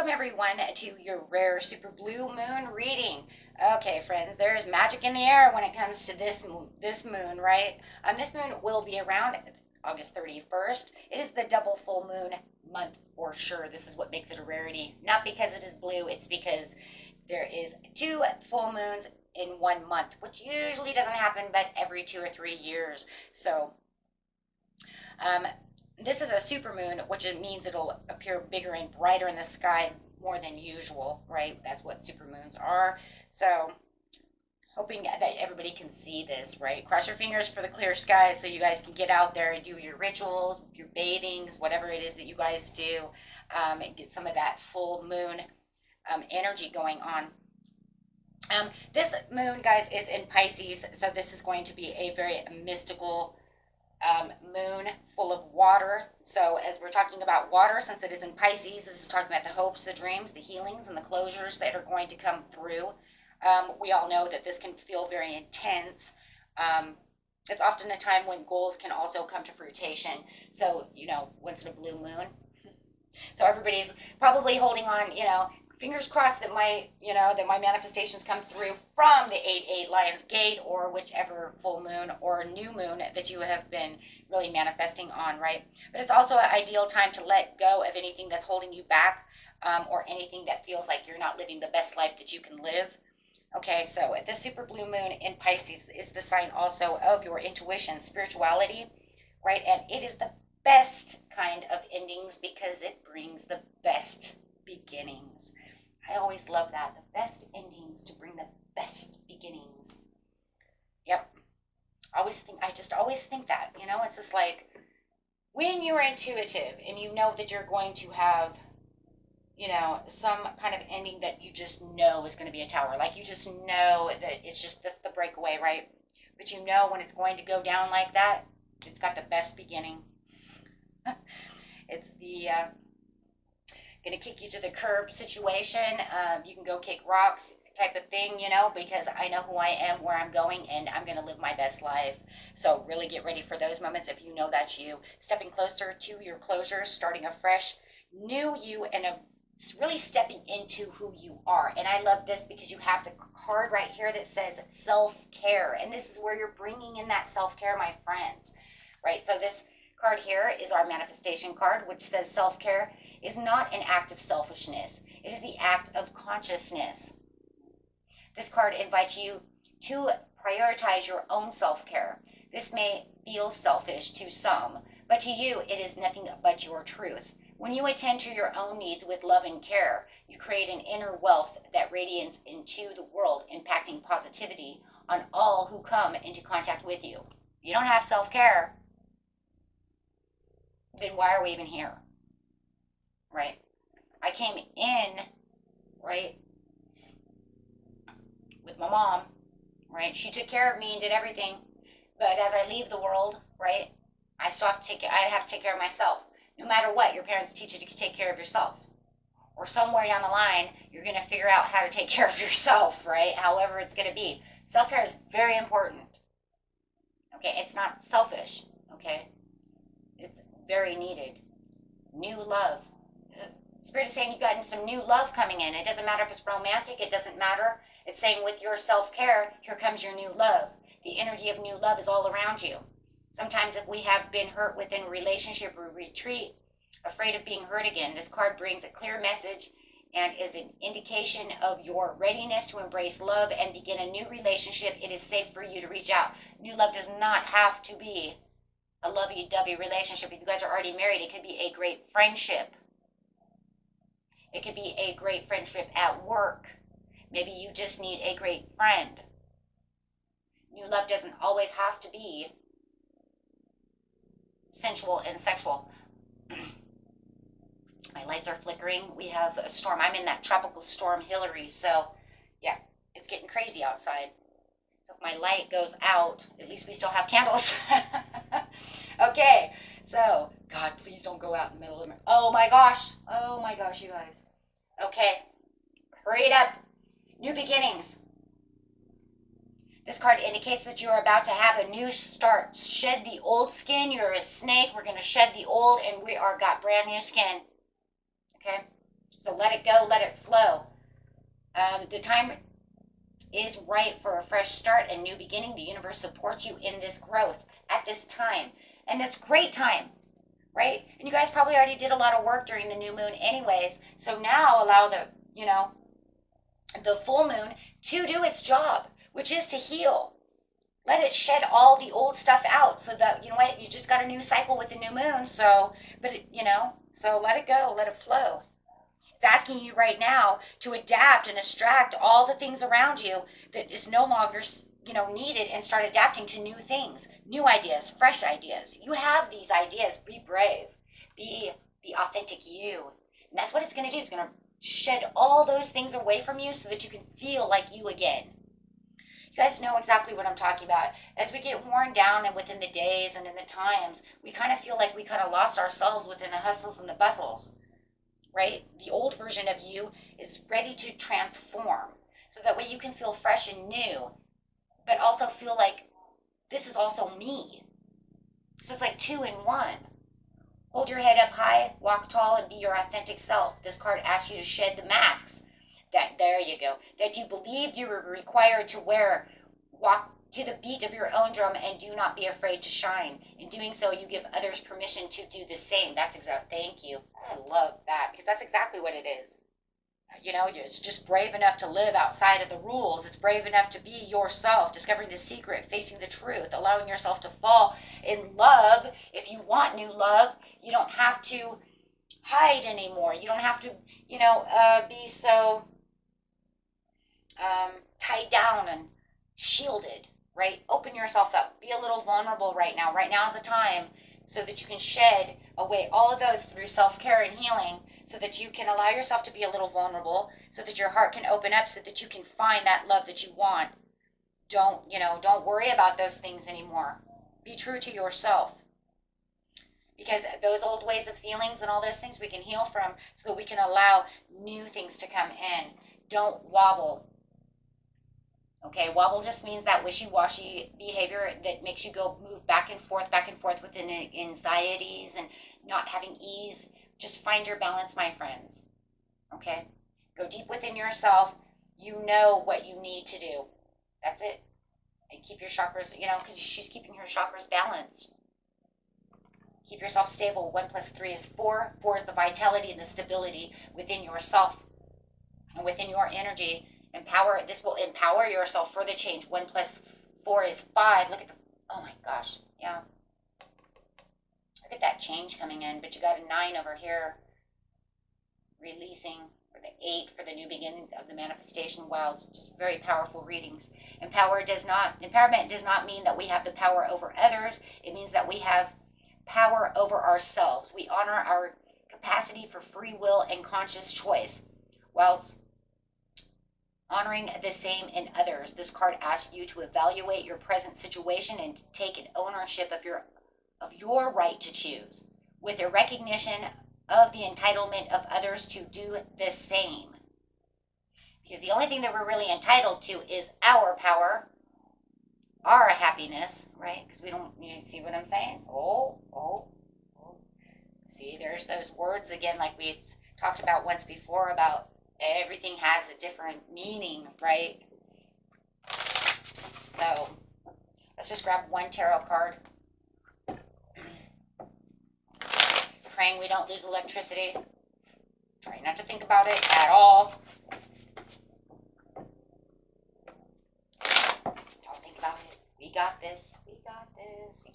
Welcome everyone to your rare super blue moon reading. Okay, friends, there is magic in the air when it comes to this moon, right? This moon will be around August 31st. It is the double full moon month for sure. This is what makes it a rarity. Not because it is blue, it's because there is two full moons in 1 month, which usually doesn't happen but every 2 or 3 years. So, this is a supermoon, which it means it'll appear bigger and brighter in the sky more than usual, right? That's what supermoons are. So, hoping that everybody can see this, right? Cross your fingers for the clear skies so you guys can get out there and do your rituals, your bathings, whatever it is that you guys do, and get some of that full moon energy going on. This moon, guys, is in Pisces, so this is going to be a very mystical moon full of water. So as we're talking about water, since it is in Pisces, this is talking about the hopes, the dreams, the healings, and the closures that are going to come through. We all know that this can feel very intense. It's often a time when goals can also come to fruition. So, once in a blue moon. So everybody's probably holding on, fingers crossed that my manifestations come through from the 8-8 Lion's Gate or whichever full moon or new moon that you have been really manifesting on, right? But it's also an ideal time to let go of anything that's holding you back, or anything that feels like you're not living the best life that you can live. Okay, so the super blue moon in Pisces is the sign also of your intuition, spirituality, right? And it is the best kind of endings because it brings the best beginnings. I always love that. The best endings to bring the best beginnings. Yep. I just always think that, it's just like when you're intuitive and you know that you're going to have, some kind of ending that you just know is going to be a tower. Like you just know that it's just the breakaway, right? But when it's going to go down like that, it's got the best beginning. It's the gonna kick you to the curb situation. You can go kick rocks type of thing, because I know who I am, where I'm going, and I'm gonna live my best life. So really get ready for those moments if you know that's you. Stepping closer to your closures, starting a fresh, new you, and really stepping into who you are. And I love this because you have the card right here that says self-care. And this is where you're bringing in that self-care, my friends, right? So this card here is our manifestation card, which says self-care is not an act of selfishness. It is the act of consciousness. This card invites you to prioritize your own self-care. This may feel selfish to some, but to you, it is nothing but your truth. When you attend to your own needs with love and care, you create an inner wealth that radiates into the world, impacting positivity on all who come into contact with you. If you don't have self-care, then why are we even here? Right? I came in, right, with my mom, right? She took care of me and did everything. But as I leave the world, right, I have to take care of myself. No matter what, your parents teach you to take care of yourself. Or somewhere down the line, you're going to figure out how to take care of yourself, right? However it's going to be. Self-care is very important. Okay, it's not selfish, okay? It's very needed. New love. Spirit is saying you got some new love coming in. It doesn't matter if it's romantic. It doesn't matter. It's saying with your self-care, here comes your new love. The energy of new love is all around you. Sometimes if we have been hurt within a relationship or retreat, afraid of being hurt again, this card brings a clear message and is an indication of your readiness to embrace love and begin a new relationship. It is safe for you to reach out. New love does not have to be a lovey-dovey relationship. If you guys are already married, it could be a great friendship. It could be a great friendship at work. Maybe you just need a great friend. New love doesn't always have to be sensual and sexual. My lights are flickering. We have a storm. I'm in that tropical storm Hillary. So, yeah, it's getting crazy outside. So if my light goes out, at least we still have candles. Okay, so, God, please don't go out in the middle of the night. Oh my gosh, you guys. Okay, hurry it up. New beginnings. This card indicates that you are about to have a new start. Shed the old skin. You're a snake. We're going to shed the old, and we are got brand new skin. Okay? So let it go, let it flow. The time is right for a fresh start and new beginning. The universe supports you in this growth at this time. And that's great time, right? And you guys probably already did a lot of work during the new moon anyways. So now allow the full moon to do its job, which is to heal. Let it shed all the old stuff out so that, you know what, you just got a new cycle with the new moon. So, so let it go, let it flow. It's asking you right now to adapt and extract all the things around you that is no longer, needed, and start adapting to new things, new ideas, fresh ideas. You have these ideas. Be brave. Be the authentic you. And that's what it's going to do. It's going to shed all those things away from you so that you can feel like you again. You guys know exactly what I'm talking about. As we get worn down and within the days and in the times, we kind of feel like we kind of lost ourselves within the hustles and the bustles. Right? The old version of you is ready to transform. So that way you can feel fresh and new, but also feel like this is also me. So it's like 2 in 1. Hold your head up high, walk tall, and be your authentic self. This card asks you to shed the masks there you go, that you believed you were required to wear. Walk to the beat of your own drum and do not be afraid to shine. In doing so, you give others permission to do the same. Thank you. I love that because that's exactly what it is. It's just brave enough to live outside of the rules. It's brave enough to be yourself, discovering the secret, facing the truth, allowing yourself to fall in love. If you want new love, you don't have to hide anymore. You don't have to, be so tied down and shielded, right? Open yourself up. Be a little vulnerable right now. Right now is the time so that you can shed away all of those through self-care and healing, so that you can allow yourself to be a little vulnerable, so that your heart can open up, so that you can find that love that you want. Don't worry about those things anymore. Be true to yourself. Because those old ways of feelings and all those things we can heal from, so that we can allow new things to come in. Don't wobble. Okay, wobble just means that wishy-washy behavior that makes you move back and forth with anxieties and not having ease. Just find your balance, my friends. Okay? Go deep within yourself. You know what you need to do. That's it. And keep your chakras, because she's keeping her chakras balanced. Keep yourself stable. 1 + 3 is 4. 4 is the vitality and the stability within yourself and within your energy. This will empower yourself for the change. 1 + 4 is 5. Look at oh my gosh. Yeah. Look at that change coming in. But you got a 9 over here. Releasing. For the 8 for the new beginnings of the manifestation. Wow. Just very powerful readings. Empowerment does not mean that we have the power over others. It means that we have power over ourselves. We honor our capacity for free will and conscious choice, whilst honoring the same in others. This card asks you to evaluate your present situation and take an ownership of your right to choose, with a recognition of the entitlement of others to do the same. Because the only thing that we're really entitled to is our power, our happiness, right? Because we don't, see what I'm saying? Oh. See, there's those words again, like we talked about once before, about everything has a different meaning, right? So let's just grab one tarot card. Praying we don't lose electricity. Try not to think about it at all. Don't think about it. We got this.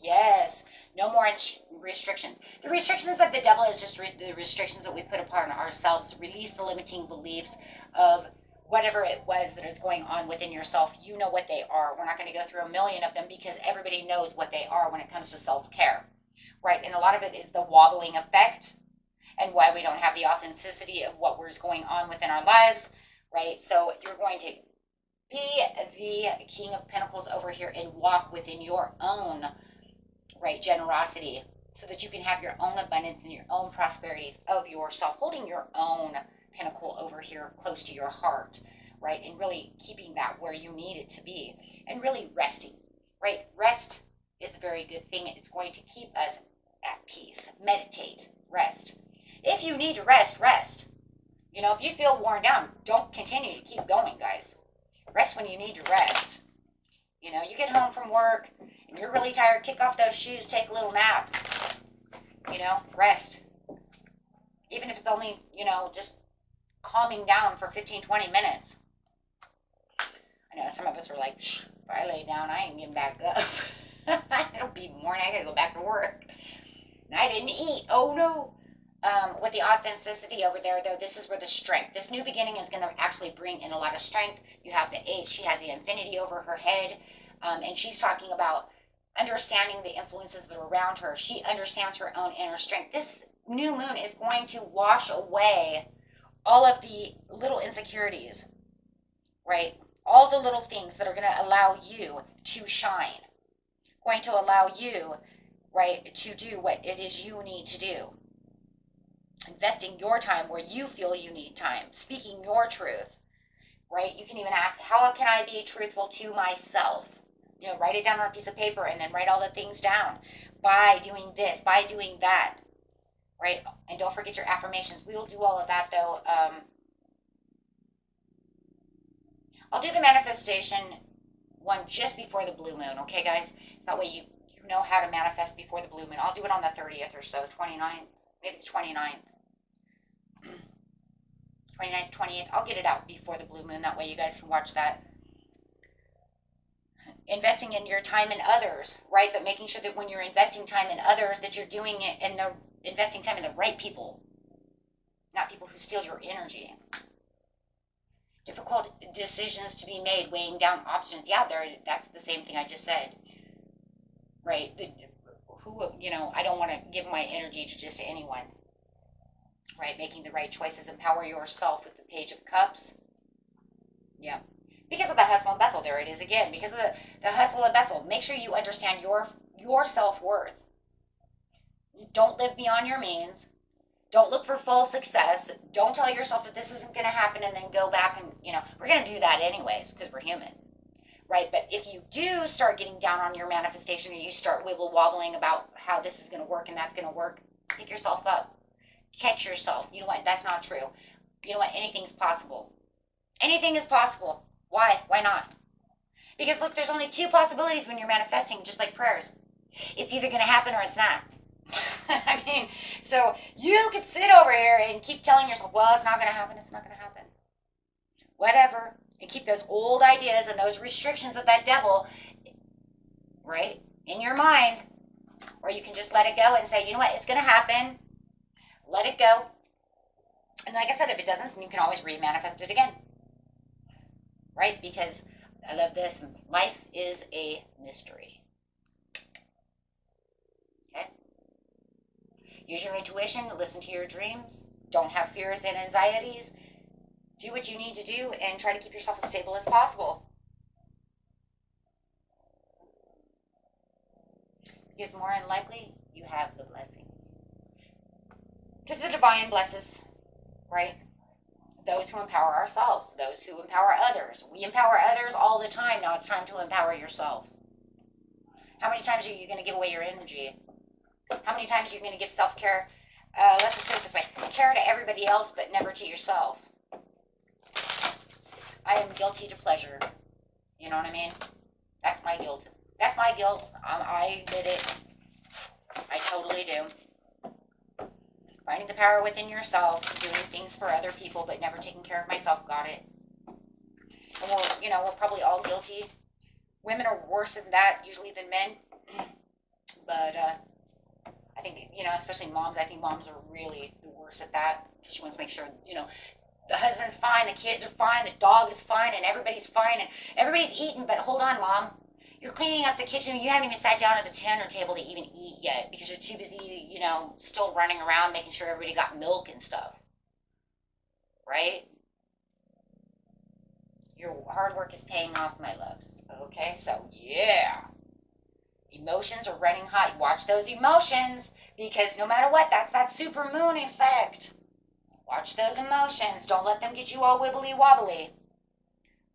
Yes. No more restrictions. The restrictions of the devil is just the restrictions that we put upon ourselves. Release the limiting beliefs of whatever it was that is going on within yourself. You know what they are. We're not going to go through a million of them because everybody knows what they are when it comes to self-care, right? And a lot of it is the wobbling effect and why we don't have the authenticity of what was going on within our lives, right? So you're going to be the King of Pentacles over here and walk within your own, right, generosity, so that you can have your own abundance and your own prosperities of yourself, holding your own pentacle over here close to your heart, right, and really keeping that where you need it to be, and really resting, right? Rest is a very good thing. It's going to keep us at peace. Meditate, rest. If you need to rest, rest. You know, if you feel worn down, don't continue to keep going, guys. Rest when you need to rest. You know, you get home from work and you're really tired, kick off those shoes, take a little nap. You know, rest. Even if it's only, you know, just calming down for 15, 20 minutes. I know some of us are like, if I lay down, I ain't getting back up. It'll be morning, I gotta go back to work. And I didn't eat. Oh no. With the authenticity over there, though, this is where the strength. This new beginning is going to actually bring in a lot of strength. You have the 8. She has the infinity over her head. And she's talking about understanding the influences that are around her. She understands her own inner strength. This new moon is going to wash away all of the little insecurities, right? All the little things that are going to allow you to shine. Going to allow you, right, to do what it is you need to do. Investing your time where you feel you need time. Speaking your truth, right? You can even ask, how can I be truthful to myself? You know, write it down on a piece of paper and then write all the things down. By doing this, by doing that, right? And don't forget your affirmations. We will do all of that, though. I'll do the manifestation one just before the blue moon, okay, guys? That way you know how to manifest before the blue moon. I'll do it on the 30th or so, 29th. Maybe 29th. 29th, 28th. I'll get it out before the blue moon. That way you guys can watch that. Investing in your time in others, right? But making sure that when you're investing time in others, that you're doing it and they're investing time in the right people. Not people who steal your energy. Difficult decisions to be made, weighing down options. Yeah, that's the same thing I just said. Right? You know, I don't want to give my energy to just anyone, right? Making the right choices, empower yourself with the Page of Cups. Yeah. Because of the hustle and bustle, there it is again. Because of the hustle and bustle, make sure you understand your self-worth. Don't live beyond your means. Don't look for full success. Don't tell yourself that this isn't going to happen and then go back and, you know, we're going to do that anyways because we're human. Right, but if you do start getting down on your manifestation or you start wibble wobbling about how this is going to work and that's going to work, pick yourself up. Catch yourself. You know what? That's not true. You know what? Anything's possible. Anything is possible. Why? Why not? Because look, there's only 2 possibilities when you're manifesting, just like prayers. It's either going to happen or it's not. I mean, so you could sit over here and keep telling yourself, well, it's not going to happen. It's not going to happen. Whatever. And keep those old ideas and those restrictions of that devil, right, in your mind. Or you can just let it go and say, you know what, it's going to happen. Let it go. And like I said, if it doesn't, then you can always re-manifest it again. Right? Because I love this. Life is a mystery. Okay? Use your intuition. Listen to your dreams. Don't have fears and anxieties. Do what you need to do and try to keep yourself as stable as possible. Because more than likely, you have the blessings. Because the divine blesses, right? Those who empower ourselves, those who empower others. We empower others all the time. Now it's time to empower yourself. How many times are you going to give away your energy? How many times are you going to give self-care? Let's just put it this way. Care to everybody else, but never to yourself. I am guilty to pleasure. You know what I mean? That's my guilt. That's my guilt. I did it. I totally do. Finding the power within yourself, doing things for other people, but never taking care of myself. Got it. And we're probably all guilty. Women are worse than that usually than men. But I think, especially moms, I think moms are really the worst at that. Because she wants to make sure, the husband's fine, the kids are fine, the dog is fine, and everybody's fine, and everybody's eating. But hold on, Mom. You're cleaning up the kitchen. You haven't even sat down at the dinner table to even eat yet because you're too busy, still running around making sure everybody got milk and stuff. Right? Your hard work is paying off, my loves. Okay? So, yeah. Emotions are running hot. Watch those emotions because no matter what, that's that super moon effect. Watch those emotions. Don't let them get you all wibbly wobbly.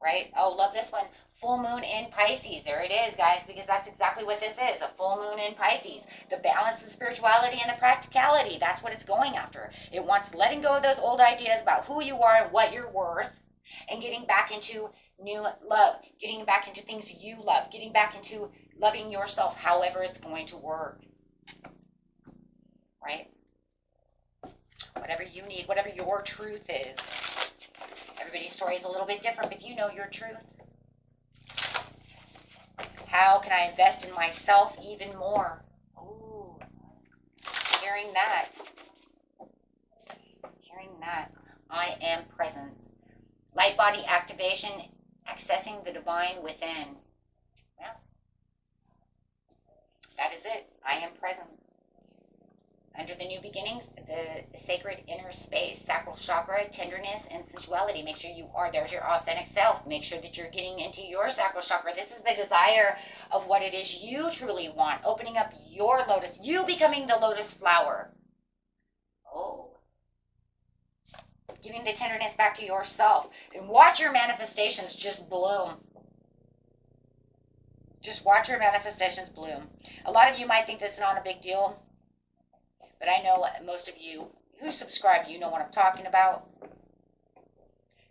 Right? Oh, love this one. full moon in Pisces. There it is, guys, because that's exactly what this is, a full moon in Pisces. The balance, the spirituality, and the practicality. That's what it's going after. It wants letting go of those old ideas about who you are and what you're worth, and getting back into new love, getting back into things you love, getting back into loving yourself however it's going to work. Right? Whatever you need, whatever your truth is. Everybody's story is a little bit different, but you know your truth. How can I invest in myself even more? Ooh, hearing that. Hearing that. I am present. Light body activation, accessing the divine within. Yeah. That is it. I am present. Under the new beginnings, the sacred inner space, sacral chakra, tenderness, and sensuality. Make sure you are, there's your authentic self. Make sure that you're getting into your sacral chakra. This is the desire of what it is you truly want. Opening up your lotus, you becoming the lotus flower. Oh. Giving the tenderness back to yourself. And watch your manifestations just bloom. Just watch your manifestations bloom. A lot of you might think this is not a big deal. But I know most of you who subscribe, you know what I'm talking about.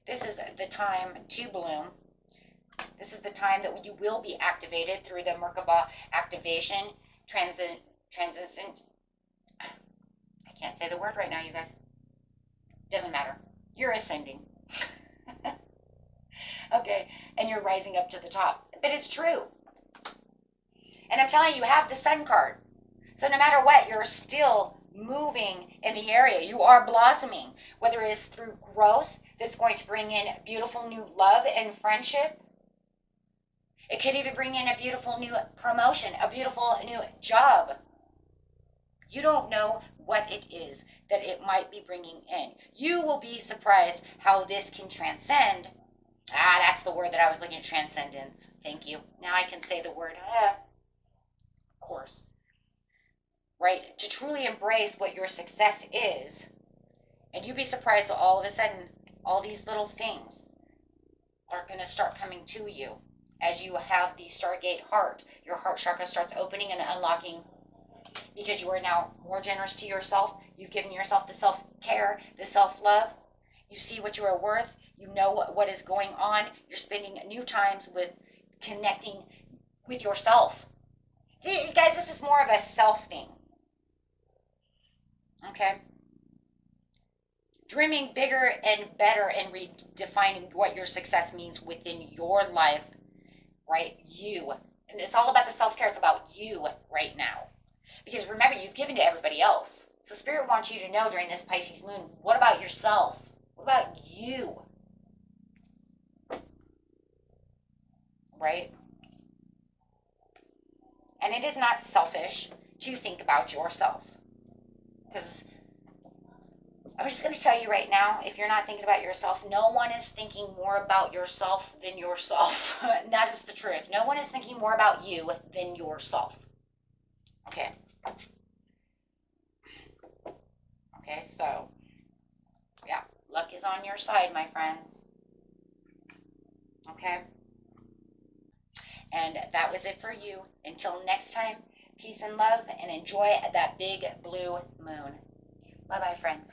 This is the time to bloom. This is the time that you will be activated through the Merkaba activation, transcendent. I can't say the word right now, you guys. Doesn't matter. You're ascending. Okay, and you're rising up to the top. But it's true. And I'm telling you, you have the Sun card. So no matter what, you're still moving in the area. You are blossoming, whether it's through growth that's going to bring in beautiful new love and friendship. It could even bring in a beautiful new promotion, a beautiful new job. You don't know what it is that it might be bringing in. You will be surprised how this can transcend. That's the word that I was looking at, transcendence. Thank you. Now I can say the word, of course. Right? To truly embrace what your success is. And you'd be surprised that all of a sudden, all these little things are going to start coming to you as you have the Stargate heart. Your heart chakra starts opening and unlocking because you are now more generous to yourself. You've given yourself the self-care, the self-love. You see what you are worth. You know what is going on. You're spending new times with connecting with yourself. Guys, this is more of a self thing. Okay? Dreaming bigger and better and redefining what your success means within your life, right? You. And it's all about the self-care. It's about you right now. Because remember, you've given to everybody else. So Spirit wants you to know during this Pisces moon, what about yourself? What about you? Right? And it is not selfish to think about yourself. Because I'm just going to tell you right now, if you're not thinking about yourself, no one is thinking more about yourself than yourself. And that is the truth. No one is thinking more about you than yourself. Okay. Okay, so, yeah, luck is on your side, my friends. Okay? And that was it for you. Until next time, peace and love, and enjoy that big blue moon. Bye-bye, friends.